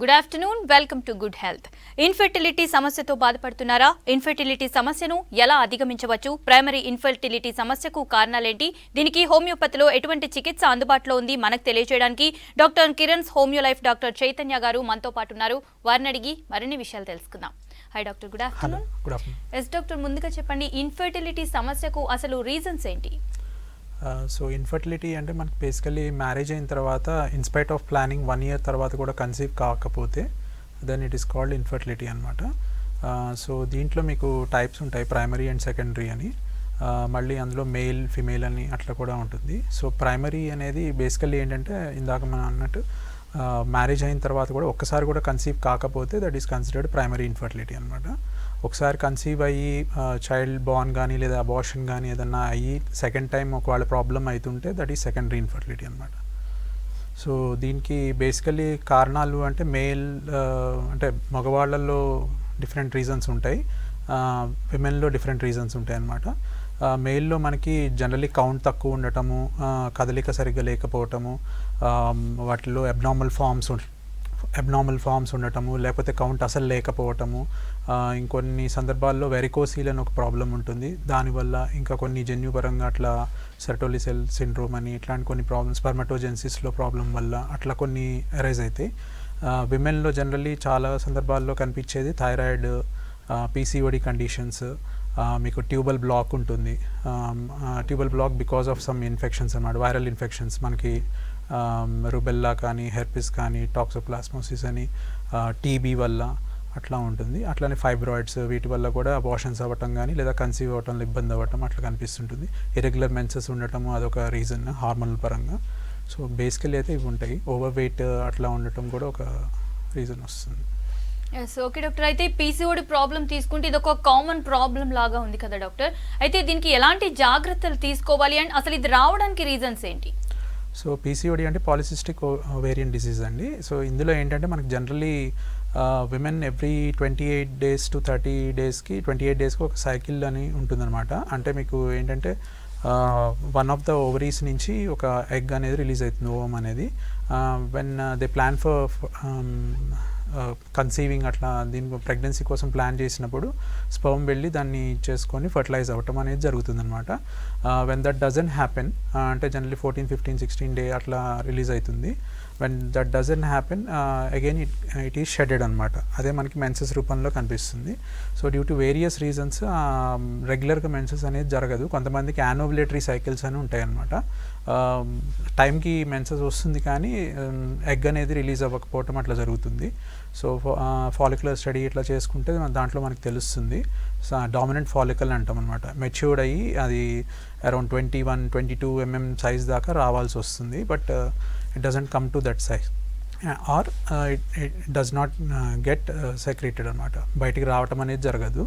Good afternoon welcome to good health. Infertility సమస్యతో బాధపడుతున్నారా? Infertility సమస్యను ఎలా అధిగమించవచ్చు? ప్రైమరీ ఇన్ఫెర్టిలిటీ సమస్యకు కారణాలేంటి? దీనికి హోమియోపతిలో ఎటువంటి చికిత్స అందుబాటులో ఉంది మనకు తెలియజేయడానికి doctor Kiran's homeo life doctor Chaitanya garu మనతో పాటు ఉన్నారు. వారిని అడిగి మరిన్ని విషయాలు తెలుసుకుందాం. Hi doctor, good afternoon. Yes doctor, ముందుగా చెప్పండి, ఇన్ఫెర్టిలిటీ సమస్యకు అసలు రీజన్స్ ఏంటి? సో ఇన్ఫర్టిలిటీ అంటే మనకి బేసికలీ మ్యారేజ్ అయిన తర్వాత ఇన్స్పైట్ ఆఫ్ ప్లానింగ్ 1 year తర్వాత కూడా కన్సీవ్ కాకపోతే then it is called infertility అనమాట. సో దీంట్లో మీకు టైప్స్ ఉంటాయి, ప్రైమరీ అండ్ సెకండరీ అని. మళ్ళీ అందులో మేల్ ఫిమేల్ అని అట్లా కూడా ఉంటుంది. సో ప్రైమరీ అనేది బేసికలీ ఏంటంటే ఇందాక మనం అన్నట్టు మ్యారేజ్ అయిన తర్వాత కూడా ఒక్కసారి కూడా కన్సీవ్ కాకపోతే that is considered primary infertility అనమాట. ఒకసారి కన్సీవ్ అయ్యి చైల్డ్ బార్న్ కానీ లేదా అబార్షన్ కానీ ఏదన్నా అయ్యి సెకండ్ టైం ఒకవేళ ప్రాబ్లం అవుతుంటే దట్ ఈస్ సెకండరీ ఇన్ఫర్టిలిటీ అనమాట. సో దీనికి బేసికలీ కారణాలు అంటే మేల్ అంటే మగవాళ్ళల్లో డిఫరెంట్ రీజన్స్ ఉంటాయి, విమెన్లో డిఫరెంట్ రీజన్స్ ఉంటాయి అన్నమాట. మేల్లో మనకి జనరలీ కౌంట్ తక్కువ ఉండటము, కదలిక సరిగ్గా లేకపోవటము, వాటిలో అబ్నార్మల్ ఫామ్స్ ఉండటము, లేకపోతే కౌంట్ అసలు లేకపోవటము, ఇంకొన్ని సందర్భాల్లో వెరికోసీల్ అని ఒక ప్రాబ్లం ఉంటుంది, దానివల్ల ఇంకా కొన్ని జన్యుపరంగా అట్లా సెర్టోలిసెల్ సిండ్రోమ్ అని ఇట్లాంటి కొన్ని ప్రాబ్లమ్స్, స్పర్మటోజెన్సిస్లో ప్రాబ్లం వల్ల అట్లా కొన్ని అరైజ్ అవుతాయి. విమెన్లో జనరల్లీ చాలా సందర్భాల్లో కనిపించేది థైరాయిడ్, పీసీఓడి కండిషన్స్, మీకు ట్యూబల్ బ్లాక్ ఉంటుంది. Tubal black because of some infections అన్నమాట, వైరల్ ఇన్ఫెక్షన్స్, మనకి రుబెల్లా కానీ హెర్పిస్ కానీ టాక్సోప్లాస్మోసిస్ అని, టీబీ వల్ల అట్లా ఉంటుంది. అట్లనే ఫైబ్రాయిడ్స్, వీటి వల్ల కూడా అబార్షన్స్ అవ్వటం కానీ లేదా కన్సీవ్ అవ్వటంలో ఇబ్బంది అవ్వటం అట్లా కనిపిస్తుంటుంది. ఇరెగ్యులర్ మెన్సెస్ ఉండటము అదొక రీజన్ హార్మోనల్ పరంగా. సో బేసికలీ అయితే ఇవి ఉంటాయి. ఓవర్ వెయిట్ అట్లా ఉండటం కూడా ఒక రీజన్ వస్తుంది. Yes, okay doctor. అయితే పీసీఓడి ప్రాబ్లం తీసుకుంటే ఇది ఒక కామన్ ప్రాబ్లం లాగా ఉంది కదా డాక్టర్. అయితే దీనికి ఎలాంటి జాగ్రత్తలు తీసుకోవాలి అండ్ అసలు ఇది రావడానికి రీజన్స్ ఏంటి? సో పీసీఓడి అంటే పాలిసిస్టిక్ ఓవేరియన్ డిసీజ్ అండి. సో ఇందులో ఏంటంటే మనకి generally women every 28 days to 30 daysకి 28 daysకి ఒక సైకిల్ అని ఉంటుందన్నమాట. అంటే మీకు ఏంటంటే వన్ ఆఫ్ ద ఓవరీస్ నుంచి ఒక ఎగ్ అనేది రిలీజ్ అవుతుంది, ఓవం అనేది. When they plan for conceiving అట్లా దీని ప్రెగ్నెన్సీ కోసం ప్లాన్ చేసినప్పుడు స్పర్మ్ వెళ్ళి దాన్ని చేసుకొని ఫర్టిలైజ్ అవ్వటం అనేది జరుగుతుందన్నమాట. వెన్ దట్ డజంట్ హ్యాపెన్, అంటే జనరలీ 14, 15, 16 day అట్లా రిలీజ్ అవుతుంది. When that doesn't happen again it is shaded అనమాట. అదే మనకి మెన్సెస్ రూపంలో కనిపిస్తుంది. So due to various reasons రెగ్యులర్గా మెన్సెస్ అనేది జరగదు. కొంతమందికి యానోవులేటరీ సైకిల్స్ అని ఉంటాయి అన్నమాట. టైంకి మెన్సెస్ వస్తుంది కానీ ఎగ్ అనేది రిలీజ్ అవ్వకపోవటం అట్లా జరుగుతుంది. సో ఫాలిక్యులర్ స్టడీ ఇట్లా చేసుకుంటే దాంట్లో మనకు తెలుస్తుంది. డామినెంట్ ఫాలికల్ అంటాం అనమాట. మెచ్యూర్డ్ అయ్యి అది అరౌండ్ 21-22 mm సైజ్ దాకా రావాల్సి వస్తుంది. But it doesn't come to that size are it does not get secreted అనమాట. బయటికి రావటం అనేది జరగదు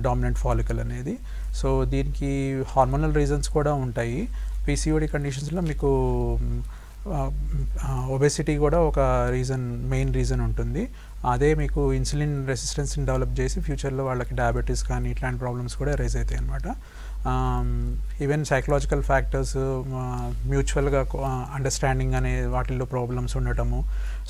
డామినెంట్ ఫాలికల్ అనేది. సో దీనికి హార్మోనల్ రీజన్స్ కూడా ఉంటాయి. పీసీఓడి కండిషన్స్లో మీకు ఒబెసిటీ కూడా ఒక మెయిన్ రీజన్ ఉంటుంది. అదే మీకు ఇన్సులిన్ రెసిస్టెన్స్ని డెవలప్ చేసి ఫ్యూచర్లో వాళ్ళకి డయాబెటీస్ కానీ ఇట్లాంటి ప్రాబ్లమ్స్ కూడా రైజ్ అవుతాయి అన్నమాట. ఈవెన్ సైకలాజికల్ ఫ్యాక్టర్స్, మ్యూచువల్గా అండర్స్టాండింగ్ అనే వాటిల్లో ప్రాబ్లమ్స్ ఉండటము,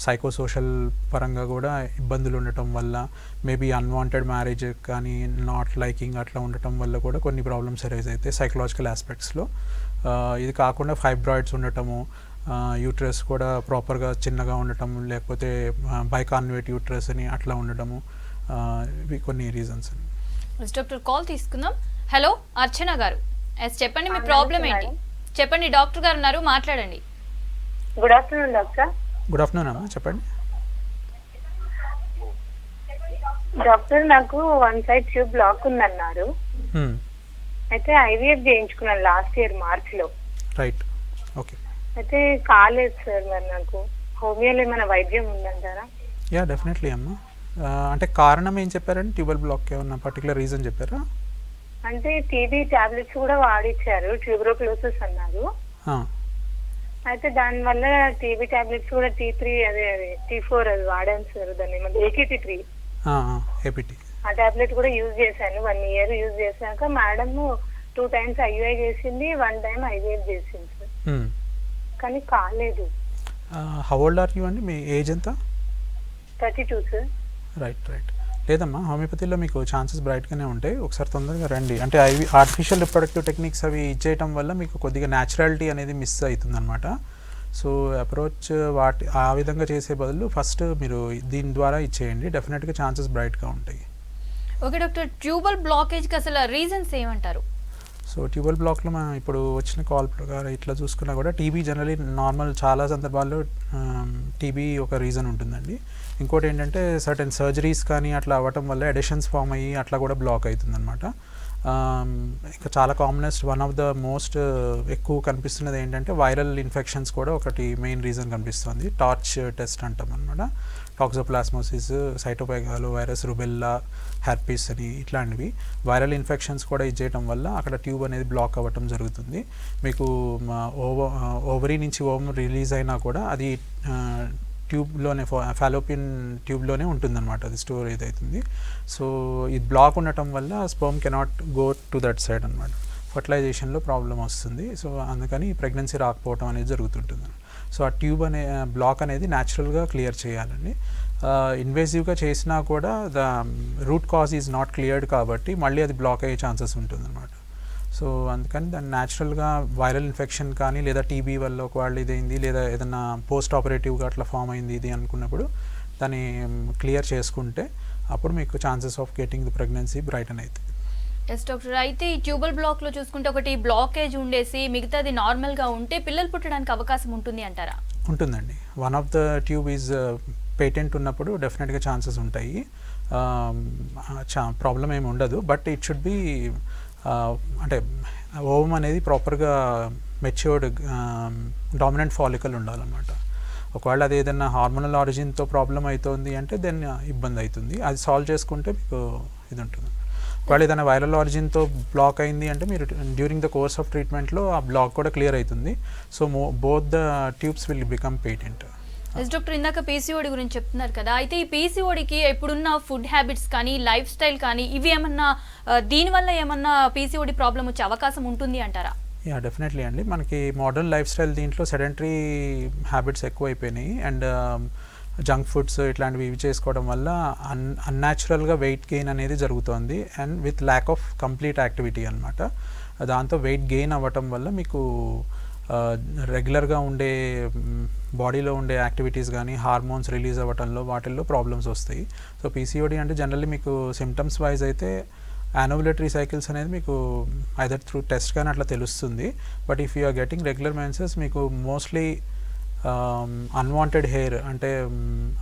సైకోసోషల్ పరంగా కూడా ఇబ్బందులు ఉండటం వల్ల, మేబీ అన్వాంటెడ్ మ్యారేజ్ కానీ నాట్ లైకింగ్ అట్లా ఉండటం వల్ల కూడా కొన్ని ప్రాబ్లమ్స్ రైజ్ అవుతాయి సైకలాజికల్ ఆస్పెక్ట్స్లో. ఇది కాకుండా ఫైబ్రాయిడ్స్ ఉండటము, యూట్రస్ కూడా ప్రాపర్గా చిన్నగా ఉండటం, లేకపోతే బైకాన్వేట్ యూట్రస్ అని అట్లా ఉండటము, ఇవి కొన్ని రీజన్స్. డాక్టర్ కాల్ తీసుకుందాం. హలో, అర్చన గారు. ఎస్, చెప్పండి మీ ప్రాబ్లం ఏంటి? చెప్పండి, డాక్టర్ గారు ఉన్నారు, మాట్లాడండి. Good afternoon doctor. Good afternoon అమ్మా, చెప్పండి. డాక్టర్, నాకు 1 side ట్యూబ్ బ్లాక్ ఉందన్నారు. అయితే ఐవీఎఫ్ చేయించుకున్నాను లాస్ట్ ఇయర్ మార్చిలో. Right, okay. అయితే కాలేదు సార్. మరి నాకు హోమియోలో ఏమైనా వైద్యం ఉందంటారా? యా, డెఫినెట్లీ అమ్మా. అంటే కారణం ఏం చెప్పారండి? ట్యూబల్ బ్లాక్ ఏమన్నా పర్టికులర్ రీజన్ చెప్పారా? అంటే టీబీ టాబ్లెట్స్ కూడా వాడిచ్చారు, ట్యూబరోక్లోసిస్ అన్నారు. అయితే దానివల్ల టీబీ టాబ్లెట్స్ కూడా T3 అదే T4 అది వాడాను సార్. దాన్ని AKT3 ఆ టాబ్లెట్ కూడా యూజ్ చేశాను. 1 year యూజ్ చేశాక మేడం 2 times IUI చేసింది, 1 time IVF చేసింది సార్. కానీ కాలేదు. హౌ ఓల్డ్ ఆర్ యూ అండి? మీ ఏజ్ ఎంత? 32 సార్. రైట్ లేదమ్మా, హోమియోపతిలో మీకు ఛాన్సెస్ బ్రైట్గానే ఉంటాయి. ఒకసారి తొందరగా రండి. అంటే అవి ఆర్టిఫిషియల్ రిప్రొడక్టివ్ టెక్నిక్స్ అవి ఇచ్చేయటం వల్ల మీకు కొద్దిగా న్యాచురాలిటీ అనేది మిస్ అవుతుంది అనమాట. సో అప్రోచ్ ఆ విధంగా చేసే బదులు ఫస్ట్ మీరు దీని ద్వారా ఇచ్చేయండి, డెఫినెట్గా ఛాన్సెస్ బ్రైట్గా ఉంటాయి. ఓకే డాక్టర్, ట్యూబల్ బ్లాకేజ్కి అసలు రీజన్స్ ఏమంటారు? సో ట్యూబల్ బ్లాక్లో మనం ఇప్పుడు వచ్చిన కాల్ ప్రకారం ఇట్లా చూసుకున్నా కూడా టీబీ జనరలీ నార్మల్ చాలా సందర్భాల్లో టీబీ ఒక రీజన్ ఉంటుందండి. ఇంకోటి ఏంటంటే సర్టెన్ సర్జరీస్ కానీ అట్లా అవ్వటం వల్ల ఎడిషన్స్ ఫామ్ అయ్యి అట్లా కూడా బ్లాక్ అవుతుంది అనమాట. ఇంకా చాలా commonest one of the most ఎక్కువ కనిపిస్తున్నది ఏంటంటే వైరల్ ఇన్ఫెక్షన్స్ కూడా ఒకటి మెయిన్ రీజన్ కనిపిస్తుంది. టార్చ్ టెస్ట్ అంటాం అనమాట. Toxoplasmosis, cytomegalo virus, rubella, herpes అని ఇట్లాంటివి వైరల్ ఇన్ఫెక్షన్స్ కూడా ఇచ్చేయటం వల్ల అక్కడ ట్యూబ్ అనేది బ్లాక్ అవ్వటం జరుగుతుంది. మీకు ఓవరీ నుంచి ఓవం రిలీజ్ అయినా కూడా అది ట్యూబ్లోనే ఫాలోపియన్ ట్యూబ్లోనే ఉంటుందన్నమాట, అది స్టోర్ ఏదవుతుంది. సో ఇది బ్లాక్ ఉండటం వల్ల sperm cannot go to that side అనమాట. ఫర్టిలైజేషన్లో ప్రాబ్లం వస్తుంది. సో అందుకని ప్రెగ్నెన్సీ రాకపోవడం అనేది జరుగుతుంటుంది. సో ఆ ట్యూబ్ బ్లాక్ అనేది న్యాచురల్గా క్లియర్ చేయాలండి. ఇన్వేసివ్గా చేసినా కూడా the root cause is not cleared కాబట్టి మళ్ళీ అది బ్లాక్ అయ్యే ఛాన్సెస్ ఉంటుందన్నమాట. సో అందుకని దాన్ని న్యాచురల్గా వైరల్ ఇన్ఫెక్షన్ కానీ లేదా టీబీ వల్ల ఒకవేళ ఇదైంది లేదా ఏదైనా పోస్ట్ ఆపరేటివ్గా అట్లా ఫామ్ అయింది ఇది అనుకున్నప్పుడు దాన్ని క్లియర్ చేసుకుంటే అప్పుడు మీకు chances of getting the pregnancy brighten అవుతాయి. ఎస్ డాక్టర్, అయితే ఈ ట్యూబల్ బ్లాక్లో చూసుకుంటే ఒకటి బ్లాకేజ్ ఉండేసి మిగతాది నార్మల్గా ఉంటే పిల్లలు పుట్టడానికి అవకాశం ఉంటుంది అంటారా? ఉంటుందండి. One of the tube is patent ఉన్నప్పుడు డెఫినెట్గా ఛాన్సెస్ ఉంటాయి. ప్రాబ్లం ఏమి ఉండదు. బట్ ఇట్ షుడ్ బి అంటే ఓవం అనేది ప్రాపర్గా మెచ్యూర్డ్ డామినెంట్ ఫాలికల్ ఉండాలన్నమాట. ఒకవేళ అది ఏదైనా హార్మోనల్ ఆరిజిన్తో ప్రాబ్లం అవుతుంది అంటే దాన్ని ఇబ్బంది అవుతుంది. అది సాల్వ్ చేసుకుంటే మీకు ఇది ఉంటుంది. ఒకవేళ ఏదైనా వైరల్ ఆరిజిన్తో బ్లాక్ అయింది అంటే మీరు డ్యూరింగ్ ద కోర్స్ ఆఫ్ ట్రీట్మెంట్లో ఆ బ్లాక్ కూడా క్లియర్ అవుతుంది. So both the tubes will become patent. Yes doctor, ఇందాక పీసీఓడి గురించి చెప్తున్నారు కదా, అయితే ఈ పీసీఓడికి ఇప్పుడున్న ఫుడ్ హ్యాబిట్స్ కానీ లైఫ్ స్టైల్ కానీ ఇవి ఏమన్నా దీనివల్ల ఏమన్నా పీసీఓడి ప్రాబ్లం వచ్చే అవకాశం ఉంటుంది అంటారా? యా డెఫినెట్లీ అండి. మనకి మోడర్న్ లైఫ్ స్టైల్ దీంట్లో సెడెంటరీ హ్యాబిట్స్ ఎక్కువైపోయినాయి అండ్ జంక్ ఫుడ్స్ ఇట్లాంటివి ఇవి చేసుకోవడం వల్ల అన్యాచురల్గా వెయిట్ గెయిన్ అనేది జరుగుతుంది and with lack of complete activity అనమాట. దాంతో వెయిట్ గెయిన్ అవ్వటం వల్ల మీకు రెగ్యులర్గా ఉండే బాడీలో ఉండే యాక్టివిటీస్ కానీ హార్మోన్స్ రిలీజ్ అవ్వటంలో వాటిల్లో ప్రాబ్లమ్స్ వస్తాయి. సో పీసీఓడి అంటే జనరల్లీ మీకు సిమ్టమ్స్ వైజ్ అయితే యానోవులేటరీ సైకిల్స్ అనేది మీకు ఐదర్ త్రూ టెస్ట్ కానీ అట్లా తెలుస్తుంది. But if you are getting regular menses మీకు మోస్ట్లీ అన్వాంటెడ్ హెయిర్ అంటే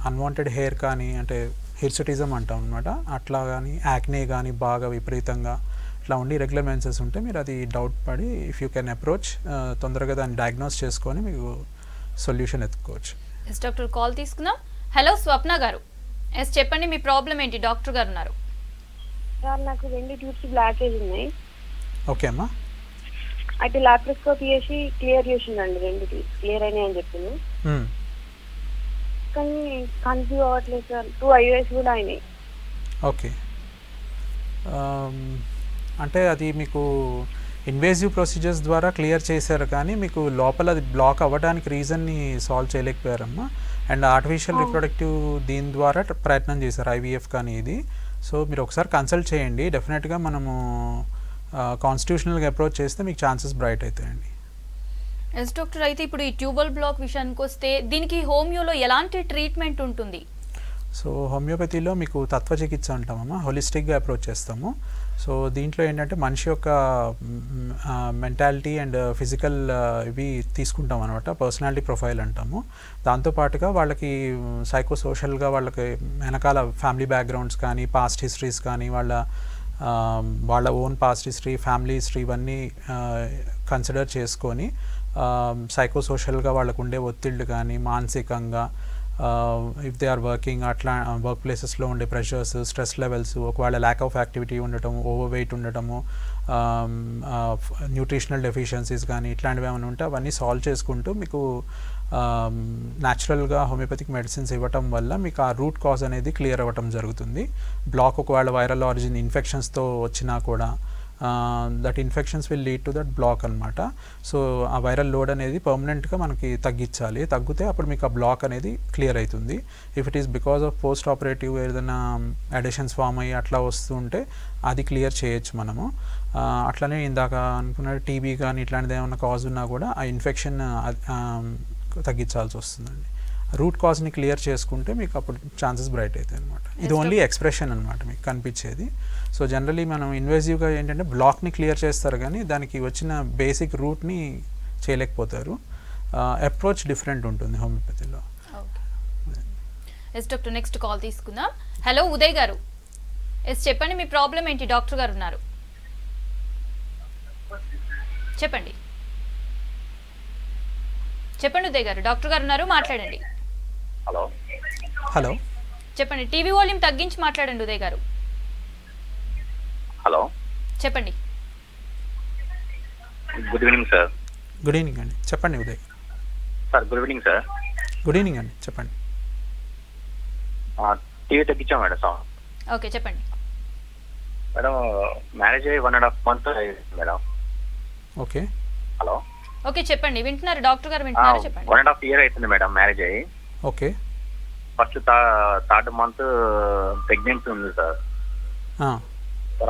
అన్వాంటెడ్ హెయిర్ కానీ అంటే హిర్సుటిజం అంటాం అనమాట, అట్లా కానీ యాక్నే కానీ బాగా విపరీతంగా ఇట్లా ఉండి రెగ్యులర్ మెన్సెస్ ఉంటే మీరు అది డౌట్ పడి ఇఫ్ యూ కెన్ అప్రోచ్ తొందరగా దాన్ని డయాగ్నోస్ చేసుకొని మీకు సొల్యూషన్ ఎత్తుకోవచ్చు. ఎస్ డాక్టర్, కాల్ తీసుకుందాం. హలో స్వప్న గారు. ఎస్ చెప్పండి, మీ ప్రాబ్లం ఏంటి? డాక్టర్ గారు ఉన్నారు. సార్ నాకు 2 ట్యూబ్స్ బ్లాకేజ్ ఉన్నాయి. ఓకే అమ్మా. అయితే లాప్రోస్కోపీ చేసి క్లియర్ చేసిందండి, 2 క్లియర్ అయినాయి అని చెప్పింది. కానీ కన్ఫ్యూజ్ అవ్వట్లేదు సార్. 2 IUIs కూడా అయినాయి. ఓకే, అంటే అది మీకు ఇన్వేజివ్ ప్రొసీజర్స్ ద్వారా క్లియర్ చేశారు కానీ మీకు లోపల అది బ్లాక్ అవ్వడానికి రీజన్ని సాల్వ్ చేయలేకపోయారమ్మా. అండ్ ఆర్టిఫిషియల్ రిప్రొడక్టివ్ దీని ద్వారా ప్రయత్నం చేశారు, IVF కానీ ఇది. సో మీరు ఒకసారి కన్సల్ట్ చేయండి, డెఫినెట్గా మనము కాన్స్టిట్యూషనల్గా అప్రోచ్ చేస్తే మీకు ఛాన్సెస్ బ్రైట్ అవుతాయండి. ఎస్ డాక్టర్, అయితే ఇప్పుడు ఈ ట్యూబల్ బ్లాక్ విషయానికి వస్తే దీనికి హోమియోలో ఎలాంటి ట్రీట్మెంట్ ఉంటుంది? సో హోమియోపతిలో మీకు తత్వ చికిత్స అంటామమ్మా, హోలిస్టిక్గా అప్రోచ్ చేస్తాము. సో దీంట్లో ఏంటంటే మనిషి యొక్క మెంటాలిటీ అండ్ ఫిజికల్ ఇవి తీసుకుంటాం అనమాట, పర్సనాలిటీ ప్రొఫైల్ అంటాము. దాంతోపాటుగా వాళ్ళకి సైకోసోషల్గా వాళ్ళకి వెనకాల ఫ్యామిలీ బ్యాక్గ్రౌండ్స్ కానీ పాస్ట్ హిస్టరీస్ కానీ వాళ్ళ own past history family history ఇవన్నీ కన్సిడర్ చేసుకొని సైకోసోషల్గా వాళ్ళకు ఉండే ఒత్తిళ్ళు కానీ మానసికంగా ఇఫ్ దే ఆర్ వర్కింగ్ అట్లా వర్క్ ప్లేసెస్లో ఉండే ప్రెషర్స్ స్ట్రెస్ లెవెల్స్ ఒకవేళ ల్యాక్ ఆఫ్ యాక్టివిటీ ఉండటము ఓవర్ వెయిట్ ఉండటము న్యూట్రిషనల్ డెఫిషియన్సీస్ కానీ ఇట్లాంటివి ఏమైనా ఉంటే అవన్నీ సాల్వ్ చేసుకుంటూ మీకు న్యాచురల్గా హోమియోపతిక్ మెడిసిన్స్ ఇవ్వటం వల్ల మీకు ఆ రూట్ కాజ్ అనేది క్లియర్ అవ్వటం జరుగుతుంది. బ్లాక్ ఒకవేళ వైరల్ ఆరిజిన్ ఇన్ఫెక్షన్స్తో వచ్చినా కూడా that infections will lead to that block అనమాట. సో ఆ వైరల్ లోడ్ అనేది పర్మనెంట్గా మనకి తగ్గించాలి. తగ్గితే అప్పుడు మీకు ఆ బ్లాక్ అనేది క్లియర్ అవుతుంది. If it is because of post operative ఏదైనా అడిషన్స్ ఫామ్ అయ్యి అట్లా వస్తుంటే అది క్లియర్ చేయొచ్చు మనము. అట్లనే ఇందాక అనుకున్న టీబీ కానీ ఇట్లాంటిది ఏమైనా కాజ్ ఉన్నా కూడా ఆ ఇన్ఫెక్షన్ తగ్గించాల్సి వస్తుందండి. రూట్ కాజ్ని క్లియర్ చేసుకుంటే మీకు అప్పుడు ఛాన్సెస్ బ్రైట్ అవుతాయి అనమాట. ఇది ఓన్లీ ఎక్స్ప్రెషన్ అనమాట మీకు కనిపించేది. సో జనరలీ మనం ఇన్వేజివ్గా ఏంటంటే బ్లాక్ని క్లియర్ చేస్తారు కానీ దానికి వచ్చిన బేసిక్ రూట్ని చేయలేకపోతారు. అప్రోచ్ డిఫరెంట్ ఉంటుంది హోమియోపతిలో. ఎస్ డాక్టర్, నెక్స్ట్ కాల్ తీసుకుందాం. హలో ఉదయ్ గారు, ఎస్ చెప్పండి మీ ప్రాబ్లం ఏంటి? డాక్టర్ గారు ఉన్నారు, చెప్పండి చెప్పండి ఉదయ్ గారు. డాక్టర్ గారు ఉన్నారు, మాట్లాడండి. హలో చెప్పండి. టీవీ వాల్యూమ్ తగ్గించి మాట్లాడండి ఉదయ్ గారు. హలో చెప్పండి. Good evening sir. Good evening అండి, చెప్పండి Uday sir. Good evening sir. Good evening అండి, చెప్పండి. టీవీ తగ్గించాం మేడం సార్. ఓకే చెప్పండి. మేడం మ్యారేజ్ అయ్యి 1.5 month అయింది మేడం. ఓకే హలో ఓకే చెప్పండి, వింటున్నారు డాక్టర్ గారు, వింటున్నారు, చెప్పండి. 1.5 year అవుతుంది మేడం మ్యారేజ్ అయ్యి. Okay. First third month pregnancy ఉంది సార్.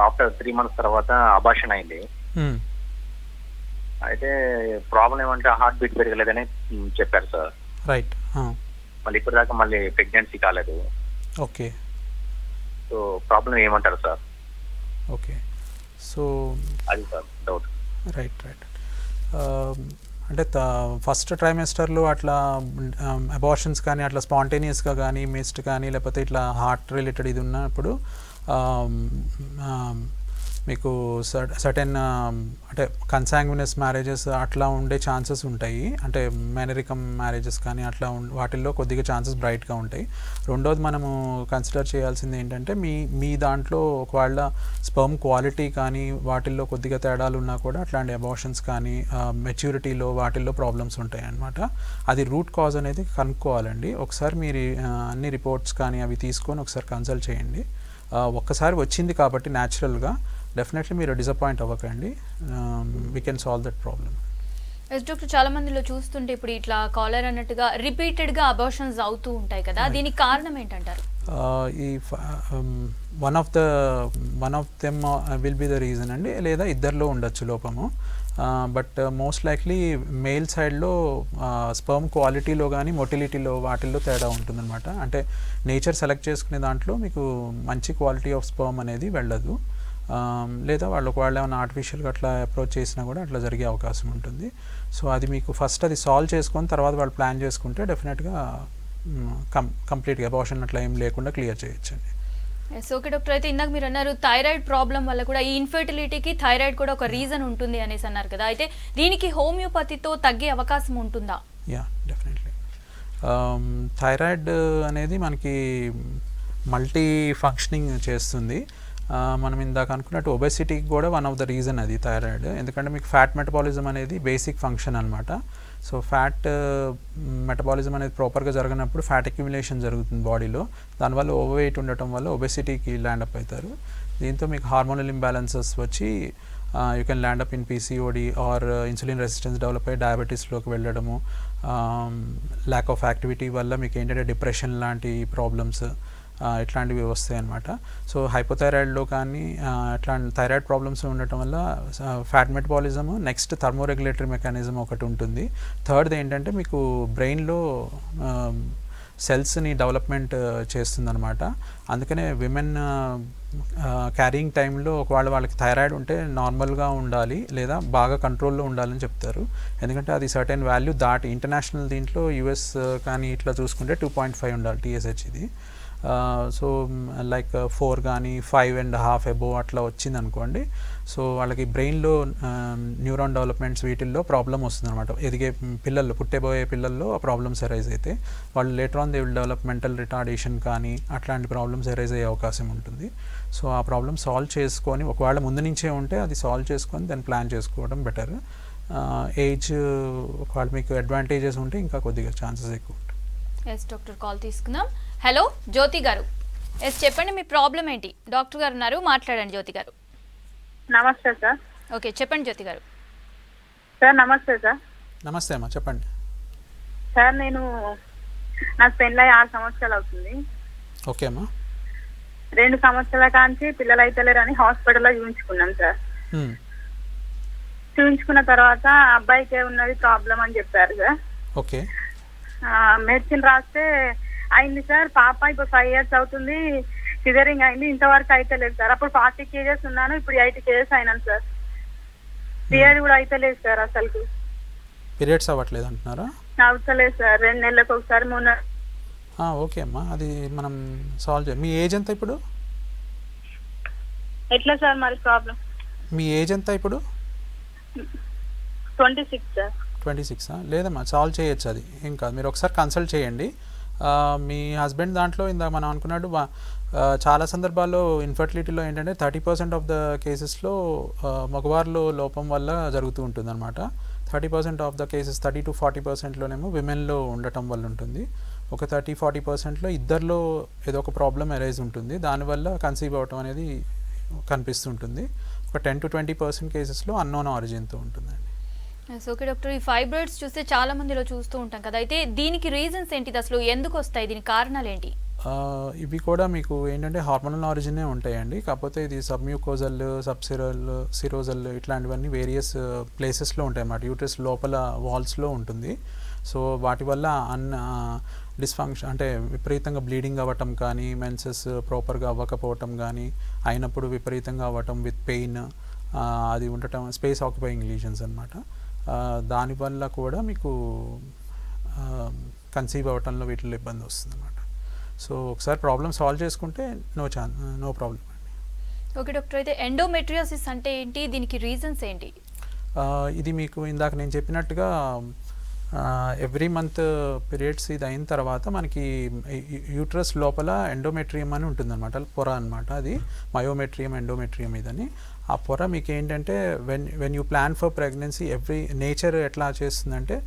ఆఫ్టర్ 3 months తర్వాత అబార్షన్ అయింది. అయితే ప్రాబ్లం ఏమంటే హార్ట్ బీట్ పెరగలేదని చెప్పారు సార్. రైట్. మళ్ళీ ఇప్పుడు దాకా మళ్ళీ ప్రెగ్నెన్సీ కాలేదు. ఓకే. సో ప్రాబ్లం ఏమంటారు సార్? ఓకే. సో అది సార్ డౌట్. రైట్. అంటే ఫస్ట్ ట్రైమెస్టర్లో అట్లా అబార్షన్స్ కానీ అట్లా స్పాంటేనియస్గా కానీ మిస్డ్ కానీ లేకపోతే ఇట్లా హార్ట్ రిలేటెడ్ ఇది ఉన్నప్పుడు మీకు సర్టెన్ అంటే కన్సాంగ్యునస్ మ్యారేజెస్ అట్లా ఉండే ఛాన్సెస్ ఉంటాయి. అంటే మేనరికం మ్యారేజెస్ కానీ అట్లా వాటిల్లో కొద్దిగా ఛాన్సెస్ బ్రైట్గా ఉంటాయి. రెండోది మనము కన్సిడర్ చేయాల్సింది ఏంటంటే మీ దాంట్లో ఒకవేళ స్పర్మ్ క్వాలిటీ కానీ వాటిల్లో కొద్దిగా తేడాలు ఉన్నా కూడా అట్లాంటి అబార్షన్స్ కానీ మెచ్యూరిటీలో వాటిల్లో ప్రాబ్లమ్స్ ఉంటాయి అన్నమాట. అది రూట్ కాజ్ అనేది కనుక్కోవాలండి. ఒకసారి మీరు అన్ని రిపోర్ట్స్ కానీ అవి తీసుకొని ఒకసారి కన్సల్ట్ చేయండి. ఒక్కసారి వచ్చింది కాబట్టి న్యాచురల్గా డెఫినెట్లీ మీరు డిసప్పాయింట్ అవ్వకండి. We can solve that problem. Yes doctor, చాలా మందిలో చూస్తుంటే ఇప్పుడు ఇట్లా కాలర్ అన్నట్టుగా రిపీటెడ్గా అబార్షన్స్ అవుతూ ఉంటాయి కదా, దీనికి కారణం ఏంటంటారు? ఈ one of them will be the reason అండి, లేదా ఇద్దరిలో ఉండొచ్చు లోపము. బట్ మోస్ట్ లైక్లీ మేల్ సైడ్లో స్పర్మ్ క్వాలిటీలో కానీ మొటిలిటీలో వాటిల్లో తేడా ఉంటుందన్నమాట. అంటే నేచర్ సెలెక్ట్ చేసుకునే దాంట్లో మీకు మంచి క్వాలిటీ ఆఫ్ స్పర్మ్ అనేది వెళ్ళదు. లేదా వాళ్ళు ఒకవేళ ఏమైనా ఆర్టిఫిషియల్గా అట్లా అప్రోచ్ చేసినా కూడా అట్లా జరిగే అవకాశం ఉంటుంది. సో అది మీకు ఫస్ట్ అది సాల్వ్ చేసుకొని తర్వాత వాళ్ళు ప్లాన్ చేసుకుంటే డెఫినెట్గా కంప్లీట్గా అబార్షన్ అట్లా ఏం లేకుండా క్లియర్ చేయొచ్చండి. ఎస్ ఓకే డాక్టర్, అయితే ఇందాక మీరు అన్నారు థైరాయిడ్ ప్రాబ్లం వల్ల కూడా ఈ ఇన్ఫర్టిలిటీకి థైరాయిడ్ కూడా ఒక రీజన్ ఉంటుంది అనేసి అన్నారు కదా, అయితే దీనికి హోమియోపతితో తగ్గే అవకాశం ఉంటుందా? Yeah definitely. థైరాయిడ్ అనేది మనకి మల్టీ ఫంక్షనింగ్ చేస్తుంది. మనం ఇందాక అనుకున్నట్టు ఒబెసిటీకి కూడా వన్ ఆఫ్ ద రీజన్ అది థైరాయిడ్. ఎందుకంటే మీకు ఫ్యాట్ మెటబాలిజం అనేది బేసిక్ ఫంక్షన్ అనమాట. సో ఫ్యాట్ మెటబాలిజం అనేది ప్రాపర్గా జరగనప్పుడు ఫ్యాట్ అక్యుములేషన్ జరుగుతుంది బాడీలో. దానివల్ల ఓవర్ వెయిట్ ఉండటం వల్ల ఒబెసిటీకి ల్యాండ్ అప్ అవుతారు. దీంతో మీకు హార్మోనల్ ఇంబ్యాలెన్సెస్ వచ్చి you can land up in PCOD are insulin resistance develop అయ్యి డయాబెటీస్లోకి వెళ్ళడము. ల్యాక్ ఆఫ్ యాక్టివిటీ వల్ల మీకు ఏంటంటే డిప్రెషన్ లాంటి ప్రాబ్లమ్స్ ఇట్లాంటివి వస్తాయి అన్నమాట. సో హైపోథైరాయిడ్లో కానీ అట్లాంటి థైరాయిడ్ ప్రాబ్లమ్స్ ఉండటం వల్ల ఫ్యాట్ మెటబాలిజం, నెక్స్ట్ థర్మోరెగ్యులేటరీ మెకానిజం ఒకటి ఉంటుంది. థర్డ్ది ఏంటంటే మీకు బ్రెయిన్లో సెల్స్ని డెవలప్మెంట్ చేస్తుందన్నమాట. అందుకనే విమెన్ క్యారింగ్ టైంలో ఒకవేళ వాళ్ళకి థైరాయిడ్ ఉంటే నార్మల్గా ఉండాలి లేదా బాగా కంట్రోల్లో ఉండాలని చెప్తారు. ఎందుకంటే అది సర్టెన్ వాల్యూ దాటి ఇంటర్నేషనల్ దీంట్లో యూఎస్ కానీ ఇట్లా చూసుకుంటే 2.5 ఉండాలి TSH ఇది. సో లైక్ 4 కానీ 5.5 అబోవ్ అట్లా వచ్చింది అనుకోండి. సో వాళ్ళకి బ్రెయిన్లో న్యూరాన్ డెవలప్మెంట్స్ వీటిల్లో ప్రాబ్లం వస్తుంది అనమాట. ఎదిగే పిల్లల్లో, పుట్టేబోయే పిల్లల్లో ఆ ప్రాబ్లమ్స్ అరైజ్ అయితే వాళ్ళు later on they will develop mental retardation కానీ అట్లాంటి ప్రాబ్లమ్స్ అరైజ్ అయ్యే అవకాశం ఉంటుంది. సో ఆ ప్రాబ్లమ్ సాల్వ్ చేసుకొని ఒకవేళ ముందు నుంచే ఉంటే అది సాల్వ్ చేసుకొని దాన్ని ప్లాన్ చేసుకోవడం బెటర్. ఏజ్ ఒకవేళ మీకు అడ్వాంటేజెస్ ఉంటే ఇంకా కొద్దిగా ఛాన్సెస్ ఎక్కువ ఉంటాయి. ఎస్ డాక్టర్, కాల్ తీసుకుందాం. హలో జ్యోతి గారు, ఎస్ చెప్పండి మీ ప్రాబ్లం ఏంటి? డాక్టర్ గారు ఉన్నారు, మాట్లాడండి జ్యోతి గారు. నమస్తే సార్. ఓకే, చెప్పండి జ్యోతి గారు. సార్ నమస్తే సార్. నమస్తే అమ్మా, చెప్పండి. సార్ నాకు పెళ్ళై 6 సంవత్సరాలు అవుతుంది. ఓకే అమ్మా. 2 సంవత్సరాల కాంచి పిల్లలు అయితే లేరని హాస్పిటల్లో చూపించుకున్నాం సార్. చూపించుకున్న తర్వాత అబ్బాయికే ఉన్నది ప్రాబ్లం అని చెప్పారు సార్. ఓకే. మెడిసిన్ రాస్తే అయింది సార్. పాప ఇప్పుడు 5 years అవుతుంది. సిజరింగ్ అయింది, ఇంతవరకు అయితే లేదు సార్. అప్పుడు 40 kgs ఉన్నాను, ఇప్పుడు 80 kgs అయినాను సార్. పీరియడ్ కూడా అయితే లేదు సార్. అసలు పీరియడ్స్ అవ్వట్లేదు అంటున్నారా? అవసలేదు సార్. 2 నెలలకు ఒకసారి 3 నెలలు. ఓకే అమ్మా, అది మనం సాల్వ్ చేయాలి. మీ ఏజ్ ఎంత ఇప్పుడు? ఎట్లా సార్ మరి ప్రాబ్లం? మీ ఏజ్ ఎంత ఇప్పుడు? 26 సార్. 26. లేదమ్మా, సాల్వ్ చేయొచ్చు, అది ఏం కాదు. మీరు ఒకసారి కన్సల్ట్ చేయండి. మీ హస్బెండ్ దాంట్లో ఇందాక మనం అనుకున్నట్టు చాలా సందర్భాల్లో ఇన్ఫర్టిలిటీలో ఏంటంటే 30% ఆఫ్ ద కేసెస్లో మగవారిలో లోపం వల్ల జరుగుతూ ఉంటుంది అనమాట. 30% ఆఫ్ ద కేసెస్ 30 to 40%లోనేమో విమెన్లో ఉండటం వల్ల ఉంటుంది. ఒక 30-40%లో ఇద్దరిలో ఏదో ఒక ప్రాబ్లం అరైజ్ ఉంటుంది, దానివల్ల కన్సీవ్ అవ్వటం అనేది కనిపిస్తుంటుంది. ఒక 10 to 20% కేసెస్లో అన్నోన్ ఆరిజిన్తో ఉంటుందండి. ఓకే డాక్టర్, ఈ ఫైబ్రాయిడ్స్ చూస్తే చాలా మందిలో చూస్తూ ఉంటాం కదా, అయితే దీనికి రీజన్స్ ఏంటిది, అసలు ఎందుకు వస్తాయి, దీనికి కారణాలు ఏంటి? ఇవి కూడా మీకు ఏంటంటే హార్మోనల్ ఆరిజినే ఉంటాయండి. కాకపోతే ఇది సబ్మ్యూకోజల్, సిరోజల్ ఇట్లాంటివన్నీ వేరియస్ ప్లేసెస్లో ఉంటాయి అన్నమాట. యూట్రస్ లోపల వాల్స్లో ఉంటుంది. సో వాటి వల్ల డిస్ఫంక్షన్ అంటే విపరీతంగా బ్లీడింగ్ అవ్వటం కానీ, మెన్సెస్ ప్రాపర్గా అవ్వకపోవటం కానీ, అయినప్పుడు విపరీతంగా అవ్వటం విత్ పెయిన్, అది ఉండటం స్పేస్ ఆక్యుపైయింగ్ లీజన్స్ అనమాట. దానివల్ల కూడా మీకు కన్సీవ్ అవ్వటంలో వీటిలో ఇబ్బంది వస్తుంది అనమాట. సో ఒకసారి ప్రాబ్లం సాల్వ్ చేసుకుంటే నో ప్రాబ్లం అండి. ఓకే డాక్టర్, అయితే ఎండోమెట్రియోసిస్ అంటే ఏంటి, దీనికి రీజన్స్ ఏంటి? ఇది మీకు ఇందాక నేను చెప్పినట్టుగా ఎవ్రీ మంత్ పీరియడ్స్ ఇది అయిన తర్వాత మనకి యూట్రస్ లోపల ఎండోమెట్రియం అని ఉంటుందన్నమాట, పొర అనమాట. అది మయోమెట్రియం, ఎండోమెట్రియం ఇదని. ఆ పొర మీకు ఏంటంటే when you plan for pregnancy, nature ఎట్లా చేస్తుందంటే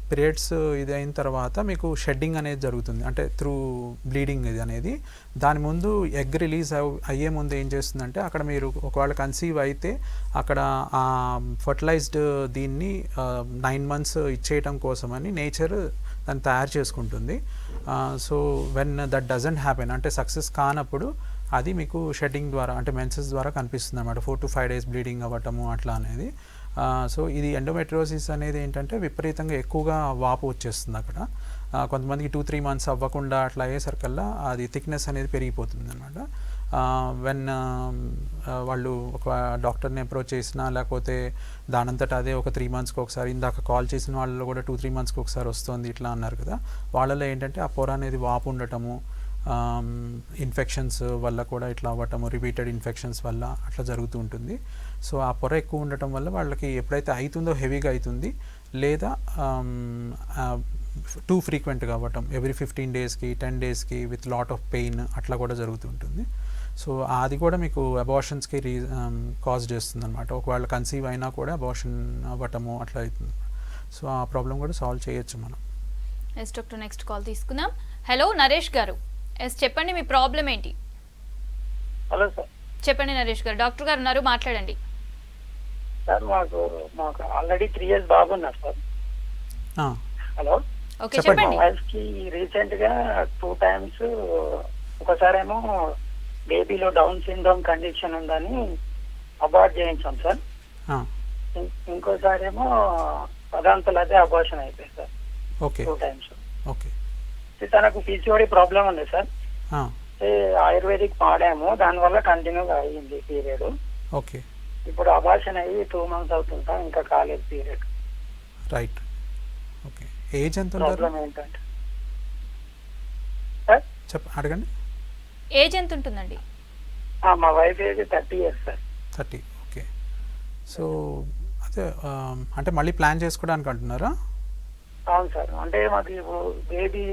పీరియడ్స్ ఇది అయిన తర్వాత మీకు షెడ్డింగ్ అనేది జరుగుతుంది, అంటే త్రూ బ్లీడింగ్ ఇది అనేది. దాని ముందు ఎగ్ రిలీజ్ అయ్యే ముందు ఏం చేస్తుందంటే అక్కడ మీరు ఒకవేళ కన్సీవ్ అయితే అక్కడ ఫర్టిలైజ్డ్ దీన్ని 9 months ఇచ్చేయటం కోసమని నేచర్ దాన్ని తయారు చేసుకుంటుంది. So when that doesn't happen, అంటే సక్సెస్ కానప్పుడు అది మీకు షెడ్డింగ్ ద్వారా అంటే మెన్సెస్ ద్వారా కనిపిస్తుంది అన్నమాట. 4 to 5 days బ్లీడింగ్ అవ్వటము అట్లా అనేది. సో ఇది ఎండోమెట్రియోసిస్ అనేది ఏంటంటే విపరీతంగా ఎక్కువగా వాపు వచ్చేస్తుంది అక్కడ. కొంతమందికి 2-3 months అవ్వకుండా అట్లా అయ్యేసరికల్లా అది థిక్నెస్ అనేది పెరిగిపోతుంది అనమాట. వెన్ వాళ్ళు ఒక డాక్టర్ని అప్రోచ్ చేసినా, లేకపోతే దానంతట అదే ఒక 3 monthsకి ఒకసారి, ఇందాక కాల్ చేసిన వాళ్ళలో కూడా 2-3 monthsకి ఒకసారి వస్తుంది ఇట్లా అన్నారు కదా, వాళ్ళలో ఏంటంటే ఆ పొర అనేది వాపు ఉండటము, ఇన్ఫెక్షన్స్ వల్ల కూడా ఇట్లా అవ్వటము, రిపీటెడ్ ఇన్ఫెక్షన్స్ వల్ల అట్లా జరుగుతూ ఉంటుంది. సో ఆ పొర ఎక్కువ ఉండటం వల్ల వాళ్ళకి ఎప్పుడైతే అవుతుందో హెవీగా అవుతుంది, లేదా టూ ఫ్రీక్వెంట్గా అవ్వటం, ఎవ్రీ 15 daysకి 10 daysకి విత్ లాట్ ఆఫ్ పెయిన్ అట్లా కూడా జరుగుతుంటుంది. సో అది కూడా మీకు అబార్షన్స్కి కాజ్ చేస్తుంది అనమాట. ఒకవేళ కన్సీవ్ అయినా కూడా అబార్షన్ అవ్వటము అట్లా అవుతుంది. సో ఆ ప్రాబ్లం కూడా సాల్వ్ చేయొచ్చు మనం. ఎస్ డాక్టర్, నెక్స్ట్ కాల్ తీసుకుందాం. హలో నరేష్ గారు, ఎస్ చెప్పండి, మీ ప్రాబ్లం ఏంటి? Hello sir. చెప్పండి నరేష్ గారు, డాక్టర్ గారు ఉన్నారు, మాట్లాడండి. సార్ మాకు ఆల్రెడీ 3 years బాబు ఉన్నారు సార్. హలో. ఓకే చెప్పండి. మా వైఫ్ కి రీసెంట్ గా 2 times, ఒకసారేమో బేబీలో డౌన్ సిండ్రోమ్ కండిషన్ ఉందని అబార్ట్ చేయించాం సార్. ఇంకోసారేమో పదాంతలు అదే అబార్షన్ అయిపోయింది సార్. ఓకే. 2 times. ఓకే. తనకు పీసీఓడి ప్రాబ్లం ఉంది సార్. ఆయుర్వేదిక్ వాడాము, దానివల్ల కంటిన్యూగా అయ్యింది పీరియడ్. ఓకే. ఇప్పుడు అబార్షన్ అయ్యి 2 months అవుతుంటా, ఇంకా కాలేదు పీరియడ్. రైట్. ఓకే. ఏజ్ ఎంత ప్రాబ్లం ఏంటంటే అడగండి. ఏజ్ ఎంత ఉంటుందండి? మా wife age 30 years sir. 30. Okay. So అదే అంటే మళ్ళీ ప్లాన్ చేసుకోవడానికి అంటున్నారా? అవును సార్. అంటే మాకు బేబీ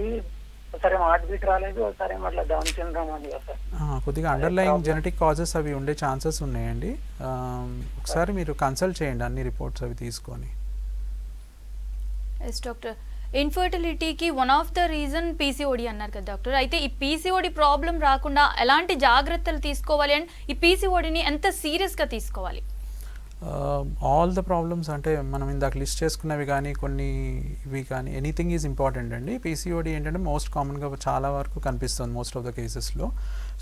ఒకసారి హార్ట్ బీట్ రాలేదు, ఒకసారి అట్లా డౌన్ సిండ్రోమ్ అని కదా సార్. కొద్దిగా అండర్లయింగ్ జెనెటిక్ కాజెస్ అవి ఉండే ఛాన్సెస్ ఉన్నాయండి. ఒకసారి మీరు కన్సల్ట్ చేయండి అన్ని రిపోర్ట్స్ అవి తీసుకొని. ఎస్ డాక్టర్, ఇన్ఫర్టిలిటీకి one of the reason PCOD అన్నారు కదా డాక్టర్. అయితే ఈ పీసీఓడి ప్రాబ్లం రాకుండా ఎలాంటి జాగ్రత్తలు తీసుకోవాలి అండ్ ఈ పీసీఓడిని ఎంత సీరియస్గా తీసుకోవాలి? ఆల్ ద ప్రాబ్లమ్స్ అంటే మనం ఇందాక లిస్ట్ చేసుకున్నవి కానీ కొన్ని ఇవి కానీ ఎనీథింగ్ ఈజ్ ఇంపార్టెంట్ అండి. పీసీఓడి ఏంటంటే మోస్ట్ కామన్గా చాలా వరకు కనిపిస్తుంది మోస్ట్ ఆఫ్ ద కేసెస్లో.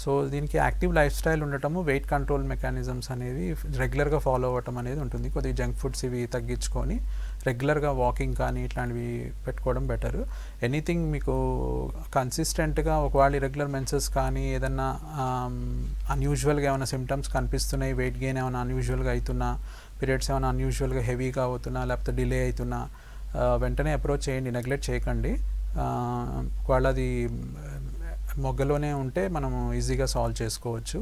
సో దీనికి యాక్టివ్ లైఫ్ స్టైల్ ఉండటము, వెయిట్ కంట్రోల్ మెకానిజమ్స్ అనేవి రెగ్యులర్గా ఫాలో అవ్వటం అనేది ఉంటుంది. కొద్దిగా జంక్ ఫుడ్స్ ఇవి తగ్గించుకొని రెగ్యులర్గా వాకింగ్ కానీ ఇట్లాంటివి పెట్టుకోవడం బెటర్. ఎనీథింగ్ మీకు కన్సిస్టెంట్గా ఒకవేళ ఇరెగ్యులర్ మెన్సెస్ కానీ ఏదన్నా అన్యూజువల్గా ఏమైనా సిమ్టమ్స్ కనిపిస్తున్నాయి, వెయిట్ గెయిన్ ఏమైనా అన్యూజువల్గా అవుతున్నా, పీరియడ్స్ ఏమైనా అన్యూజువల్గా హెవీగా అవుతున్నా లేకపోతే డిలే అవుతున్నా వెంటనే అప్రోచ్ చేయండి, నెగ్లెక్ట్ చేయకండి. ఒకవేళ అది మొగ్గలోనే ఉంటే మనము ఈజీగా సాల్వ్ చేసుకోవచ్చు.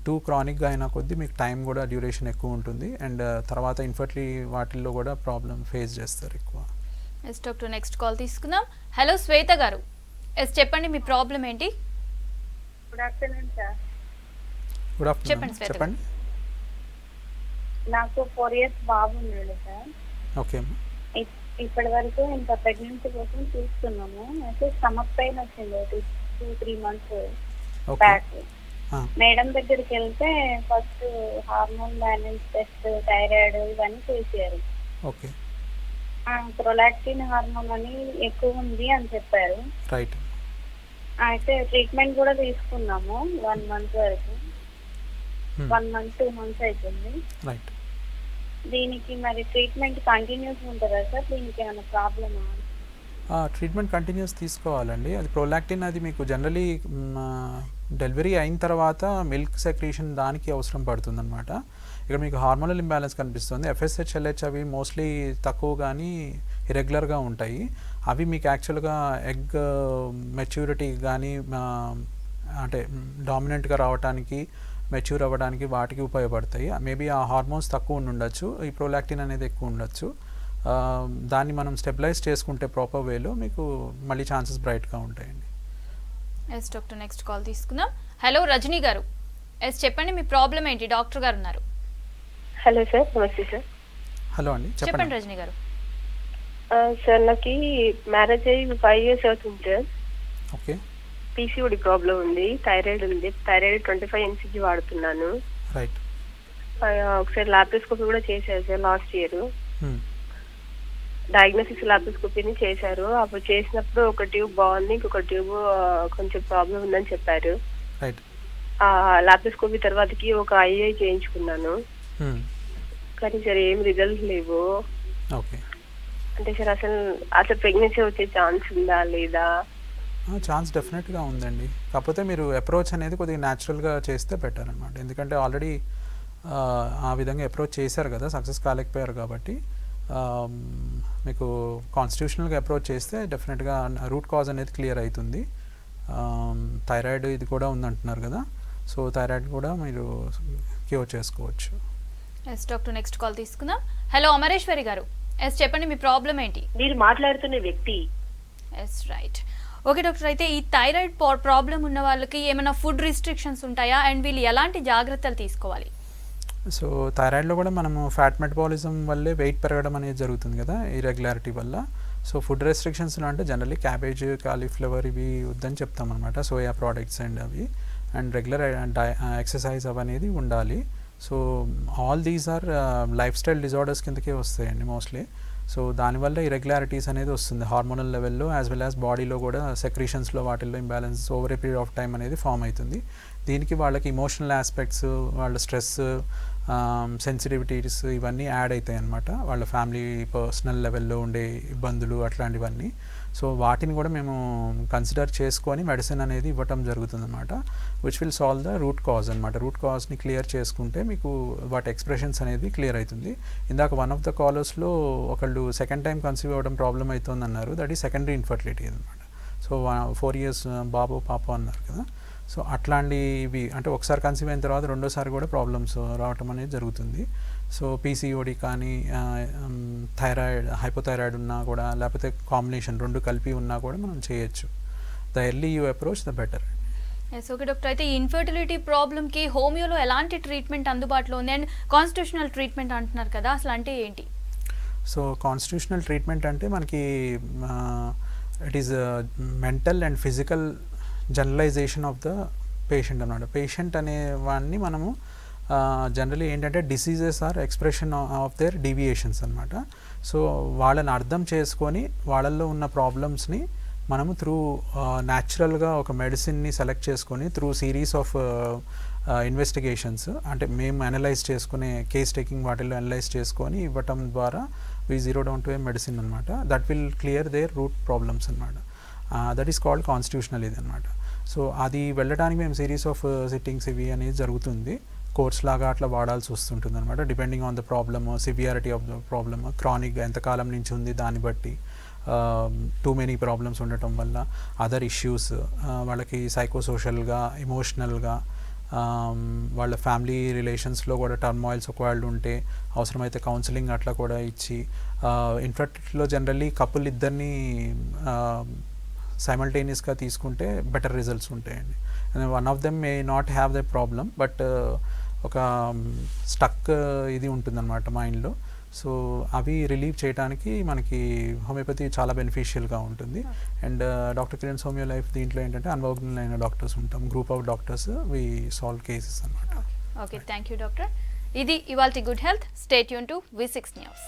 టూ క్రానిక్గా అయినా కొద్దీ మీకు టైం కూడా డ్యూరేషన్ ఎక్కువ ఉంటుంది అండ్ తర్వాత ఇన్ఫర్టిలిటీ వాటిల్లో కూడా ప్రాబ్లం ఫేస్ చేస్తారు ఎక్కువ. ఎస్ డాక్టర్, నెక్స్ట్ కాల్ తీసుకుందాం. హలో శ్వేత గారు, ఎస్ చెప్పండి మీ ప్రాబ్లం ఏంటి? Good afternoon sir. Good afternoon, చెప్పండి శ్వేత చెప్పండి. నాకు 4 years బాబు ఉన్నాడు సార్. ఓకే, ఇప్పటి వరకు ఇంకా ప్రెగ్నెన్సీ కోసం చూస్తున్నాము. అయితే స్టమక్ పెయిన్ వచ్చింది 2-3 months ఓకే. బ్యాక్. మేడం దగ్గరికి వెళ్తే first hormone balance test, thyroid ఇవన్నీ చేశారు. ఓకే, ప్రొలాక్టిన్ హార్మోన్ అని ఎక్కువ ఉంది అని చెప్పారు. రైట్. అయితే ట్రీట్మెంట్ కూడా తీసుకున్నాము 1 month వరకు. 1 month 2 months అవుతుంది. రైట్. దీనికి మరి ట్రీట్మెంట్ కంటిన్యూస్ ఉంటుందా సార్? దీనికి ఏమైనా ప్రాబ్లమా? ట్రీట్మెంట్ కంటిన్యూస్ తీసుకోవాలండి. అది ప్రోలాక్టిన్ అది మీకు జనరలీ డెలివరీ అయిన తర్వాత మిల్క్ సెక్రీషన్ దానికి అవసరం పడుతుంది అనమాట. ఇక్కడ మీకు హార్మోనల్ ఇంబ్యాలెన్స్ కనిపిస్తుంది. FSH, LH అవి మోస్ట్లీ తక్కువ కానీ ఇరెగ్యులర్గా ఉంటాయి. అవి మీకు యాక్చువల్గా ఎగ్ మెచ్యూరిటీ కానీ అంటే డామినెంట్గా రావడానికి, మెచ్యూర్ అవ్వడానికి వాటికి ఉపయోగపడతాయి. మేబీ ఆ హార్మోన్స్ తక్కువ ఉండొచ్చు, ఈ ప్రోలాక్టిన్ అనేది ఎక్కువ ఉండొచ్చు. దాన్ని మనం స్టెబిలైజ్ చేసుకుంటే ప్రాపర్ వేలో మీకు మళ్ళీ ఛాన్సెస్ బ్రైట్గా ఉంటాయండి. ఎస్ డాక్టర్, నెక్స్ట్ కాల్ తీసుకుందాం. హలో రజనీ గారు, ఎస్ చెప్పండి మీ ప్రాబ్లం ఏంటి? డాక్టర్ గారు ఉన్నారు. హలో సార్, నమస్తే సార్. హలో అండి, చెప్పండి చెప్పండి. రజనీ గారు. సార్ నాకు మ్యారేజ్ అయ్యి 5 years అవుతుంది సార్. ఓకే, పీసీఓడి ప్రాబ్లం ఉంది, థైరాయిడ్ ఉంది. థైరాయిడ్ 25 mcg వాడుతున్నాను. రైట్. ఒకసారి లాప్రోస్కోపీ కూడా చేశారు సార్ లాస్ట్ ఇయర్. డయాగ్నోసిస్ లాప్రోస్కోపీని చేశారు. అప్పుడు చేసినప్పుడు ఒక ట్యూబ్ బాగుంది, ఇంకొక ట్యూబ్ కొంచెం ప్రాబ్లం ఉందని చెప్పారు. రైట్. లాప్రోస్కోపీ తర్వాతకి ఒక ఐఐ చేయించుకున్నాను, కానీ సార్ ఏం రిజల్ట్ లేవు. ఓకే. అంటే సార్ అసలు ప్రెగ్నెన్సీ వచ్చే ఛాన్స్ ఉందా లేదా? ఛాన్స్ డెఫినెట్గా ఉందండి. కాకపోతే మీరు అప్రోచ్ అనేది కొద్దిగా న్యాచురల్గా చేస్తే బెటర్ అనమాట. ఎందుకంటే ఆల్రెడీ ఆ విధంగా అప్రోచ్ చేశారు కదా, సక్సెస్ కాలేకపోయారు కాబట్టి మీకు కాన్స్టిట్యూషనల్గా అప్రోచ్ చేస్తే డెఫినెట్గా రూట్ కాజ్ అనేది క్లియర్ అవుతుంది. థైరాయిడ్ ఇది కూడా ఉందంటున్నారు కదా, సో థైరాయిడ్ కూడా మీరు క్యూర్ చేసుకోవచ్చు. ఎస్ డాక్టర్, నెక్స్ట్ కాల్ తీసుకుందాం. హలో అమరేశ్వరి గారు, ఎస్ చెప్పండి మీ ప్రాబ్లం ఏంటి? మీరు మాట్లాడుతున్న వ్యక్తి. Yes right. ఓకే డాక్టర్, అయితే ఈ థైరాయిడ్ ప్రాబ్లం ఉన్న వాళ్ళకి ఏమైనా ఫుడ్ రిస్ట్రిక్షన్స్ ఉంటాయా అండ్ వీళ్ళు ఎలాంటి జాగ్రత్తలు తీసుకోవాలి? సో థైరాయిడ్లో కూడా మనము ఫ్యాట్ మెటబాలిజం వల్లే వెయిట్ పెరగడం అనేది జరుగుతుంది కదా, ఇరెగ్యులారిటీ వల్ల. సో ఫుడ్ రెస్ట్రిక్షన్స్లో అంటే జనరల్లీ క్యాబేజ్, కాలీఫ్లవర్ ఇవి వద్దని చెప్తాం అనమాట, సోయా ప్రోడక్ట్స్ అండ్ అవి. అండ్ రెగ్యులర్ ఎక్సర్సైజ్ అవనేది ఉండాలి. So all these are lifestyle disorders కిందకే వస్తాయండి మోస్ట్లీ. సో దానివల్ల ఇరెగ్యులారిటీస్ అనేది వస్తుంది హార్మోనల్ లెవెల్లో యాజ్ వెల్ యాజ్ బాడీలో కూడా సెక్రీషన్స్లో వాటిల్లో imbalance over a period of time అనేది ఫామ్ అవుతుంది. దీనికి వాళ్ళకి ఇమోషనల్ ఆస్పెక్ట్స్, వాళ్ళ స్ట్రెస్, సెన్సిటివిటీస్ ఇవన్నీ యాడ్ అవుతాయి అన్నమాట, వాళ్ళ ఫ్యామిలీ పర్సనల్ లెవెల్లో ఉండే ఇబ్బందులు అట్లాంటివన్నీ. సో వాటిని కూడా మేము కన్సిడర్ చేసుకొని మెడిసిన్ అనేది ఇవ్వటం జరుగుతుంది అనమాట, which will solve the root cause అనమాట. రూట్ కాజ్ని క్లియర్ చేసుకుంటే మీకు వాటి ఎక్స్ప్రెషన్స్ అనేది క్లియర్ అవుతుంది. ఇందాక వన్ ఆఫ్ ద కాలర్స్లో ఒకళ్ళు సెకండ్ టైం కన్సీవ్ అవ్వడం ప్రాబ్లం అవుతుంది అన్నారు, దట్ ఈస్ సెకండరీ ఇన్ఫర్టిలిటీ అనమాట. సో 4 years బాబు పాప అన్నారు కదా, సో అట్లాంటివి అంటే ఒకసారి కన్సీవ్ అయిన తర్వాత రెండోసారి కూడా ప్రాబ్లమ్స్ రావటం అనేది జరుగుతుంది. సో పీసీఓడి కానీ థైరాయిడ్, హైపోథైరాయిడ్ ఉన్నా కూడా లేకపోతే కాంబినేషన్ రెండు కలిపి ఉన్నా కూడా మనం చేయొచ్చు. The early you approach the better. Yes okay doctor, అయితే ఈ ఇన్ఫర్టిలిటీ ప్రాబ్లమ్కి హోమియోలో ఎలాంటి ట్రీట్మెంట్ అందుబాటులో ఉంది అండ్ కాన్స్టిట్యూషనల్ ట్రీట్మెంట్ అంటున్నారు కదా, అసలు అంటే ఏంటి? సో కాన్స్టిట్యూషనల్ ట్రీట్మెంట్ అంటే మనకి it is mental and physical generalisation of the patient అన్నమాట. పేషెంట్ అనే వాడిని మనము జనరలీ ఏంటంటే diseases are expression of their deviations అనమాట. సో వాళ్ళని అర్థం చేసుకొని వాళ్ళల్లో ఉన్న ప్రాబ్లమ్స్ని మనము త్రూ న్యాచురల్గా ఒక మెడిసిన్ని సెలెక్ట్ చేసుకొని త్రూ సిరీస్ ఆఫ్ ఇన్వెస్టిగేషన్స్ అంటే మేము అనలైజ్ చేసుకునే కేస్ టేకింగ్ వాటిల్లో అనలైజ్ చేసుకొని ఇవ్వటం ద్వారా we zero down to a medicine అనమాట. That will clear their root problems అనమాట. దట్ ఈస్ కాల్డ్ కాన్స్టిట్యూషనల్ ఇది అనమాట. సో అది వెళ్ళడానికి మేము సిరీస్ ఆఫ్ సిట్టింగ్స్ ఇవి అనేది జరుగుతుంది. కోర్స్ లాగా అట్లా వాడాల్సి వస్తుంటుంది అనమాట. Depending on the problem, severity of the problem, chronic ఎంతకాలం నుంచి ఉంది దాన్ని బట్టి, టూ మెనీ ప్రాబ్లమ్స్ ఉండటం వల్ల, అదర్ ఇష్యూస్, వాళ్ళకి సైకోసోషల్గా, ఎమోషనల్గా, వాళ్ళ ఫ్యామిలీ రిలేషన్స్లో కూడా టర్మాయిల్స్ ఒకవేళ ఉంటే అవసరమైతే కౌన్సిలింగ్ అట్లా కూడా ఇచ్చి, ఇన్ఫర్టిలిటీలో జనరల్లీ కపుల్ ఇద్దరిని సైమల్టేనియస్గా తీసుకుంటే బెటర్ రిజల్ట్స్ ఉంటాయండి. One of them may not have the problem but ఒక స్టక్ ఇది ఉంటుందన్నమాట మైండ్లో. సో అవి రిలీవ్ చేయడానికి మనకి హోమియోపతి చాలా బెనిఫిషియల్గా ఉంటుంది. And doctor Kiran's homeo life దీంట్లో ఏంటంటే అనుభవజ్ఞులైన డాక్టర్స్ ఉంటాం, group of doctors, we solve cases అనమాట. Okay, thank you doctor. ఇది ఇవాల్టి good health. Stay tune to V6 news.